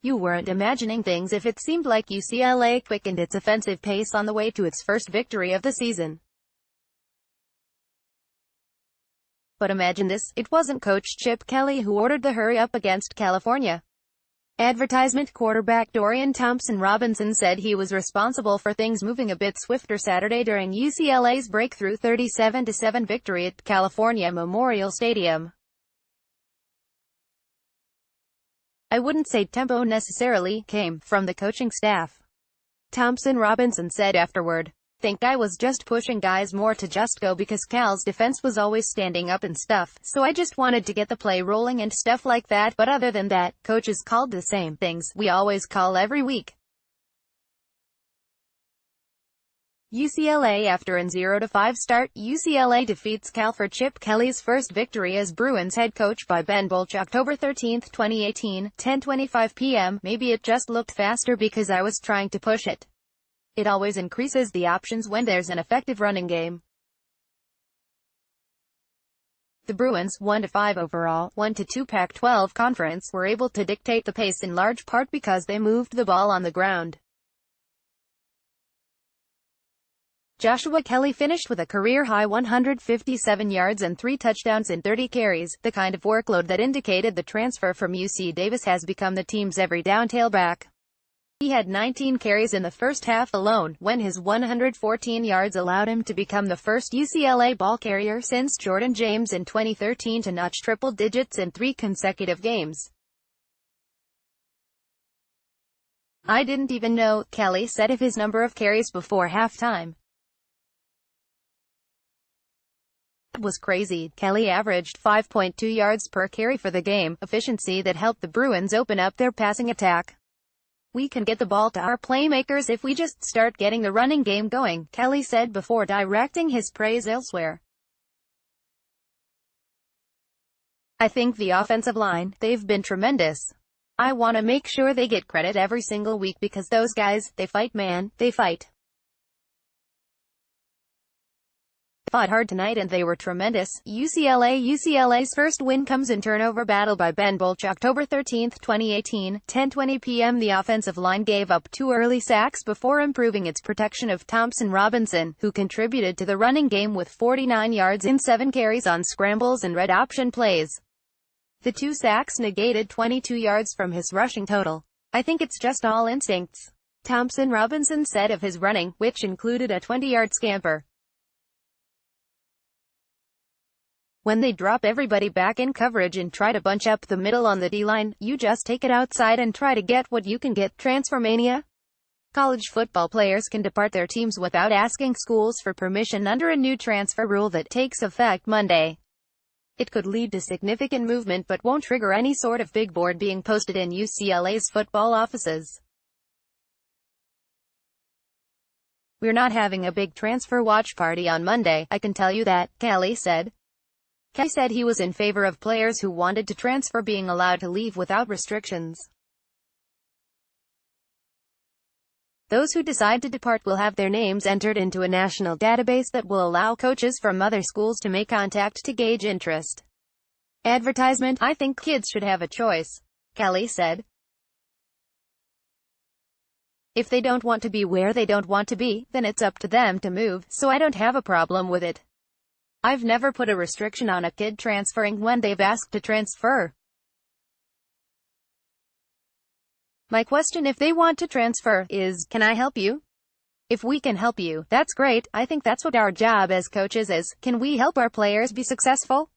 You weren't imagining things if it seemed like UCLA quickened its offensive pace on the way to its first victory of the season. But imagine this, it wasn't Coach Chip Kelly who ordered the hurry up against California. Advertisement quarterback Dorian Thompson-Robinson said he was responsible for things moving a bit swifter Saturday during UCLA's breakthrough 37-7 victory at California Memorial Stadium. "I wouldn't say tempo necessarily came from the coaching staff," Thompson-Robinson said afterward. "Think I was just pushing guys more to just go because Cal's defense was always standing up and stuff, so I just wanted to get the play rolling and stuff like that, but other than that, coaches called the same things we always call every week." UCLA after an 0-5 start, UCLA defeats Cal for Chip Kelly's first victory as Bruins head coach by Ben Bolch October 13, 2018, 10:25 p.m. "Maybe it just looked faster because I was trying to push it. It always increases the options when there's an effective running game." The Bruins, 1-5 overall, 1-2 Pac-12 conference, were able to dictate the pace in large part because they moved the ball on the ground. Joshua Kelly finished with a career-high 157 yards and 3 touchdowns in 30 carries, the kind of workload that indicated the transfer from UC Davis has become the team's every down tailback. He had 19 carries in the first half alone, when his 114 yards allowed him to become the first UCLA ball carrier since Jordan James in 2013 to notch triple digits in 3 consecutive games. "I didn't even know," Kelly said of his number of carries before halftime. "It was crazy." Kelly averaged 5.2 yards per carry for the game, efficiency that helped the Bruins open up their passing attack. "We can get the ball to our playmakers if we just start getting the running game going," Kelly said before directing his praise elsewhere. "I think the offensive line, they've been tremendous. I want to make sure they get credit every single week because those guys, they fight, man, they fight. Fought hard tonight and they were tremendous." UCLA's first win comes in turnover battle by Ben Bolch October 13, 2018, 10:20 p.m. The offensive line gave up 2 early sacks before improving its protection of Thompson-Robinson, who contributed to the running game with 49 yards in 7 carries on scrambles and red option plays. The 2 sacks negated 22 yards from his rushing total. "I think it's just all instincts," Thompson-Robinson said of his running, which included a 20-yard scamper. "When they drop everybody back in coverage and try to bunch up the middle on the D-line, you just take it outside and try to get what you can get." Transfer mania? College football players can depart their teams without asking schools for permission under a new transfer rule that takes effect Monday. It could lead to significant movement but won't trigger any sort of big board being posted in UCLA's football offices. "We're not having a big transfer watch party on Monday, I can tell you that," Kelly said. Kelly said he was in favor of players who wanted to transfer being allowed to leave without restrictions. "Those who decide to depart will have their names entered into a national database that will allow coaches from other schools to make contact to gauge interest." Advertisement: "I think kids should have a choice," Kelly said. "If they don't want to be where they don't want to be, then it's up to them to move, so I don't have a problem with it. I've never put a restriction on a kid transferring when they've asked to transfer. My question if they want to transfer is, can I help you? If we can help you, that's great. I think that's what our job as coaches is. Can we help our players be successful?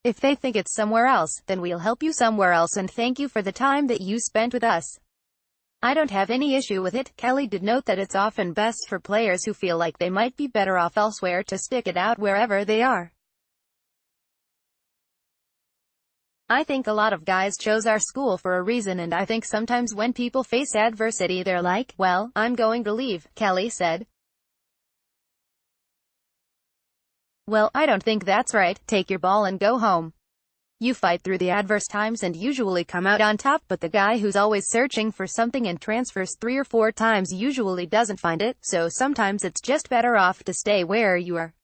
If they think it's somewhere else, then we'll help you somewhere else and thank you for the time that you spent with us. I don't have any issue with it." Kelly did note that it's often best for players who feel like they might be better off elsewhere to stick it out wherever they are. "I think a lot of guys chose our school for a reason and I think sometimes when people face adversity they're like, well, I'm going to leave," Kelly said. "Well, I don't think that's right. Take your ball and go home. You fight through the adverse times and usually come out on top, but the guy who's always searching for something and transfers 3 or 4 times usually doesn't find it, so sometimes it's just better off to stay where you are."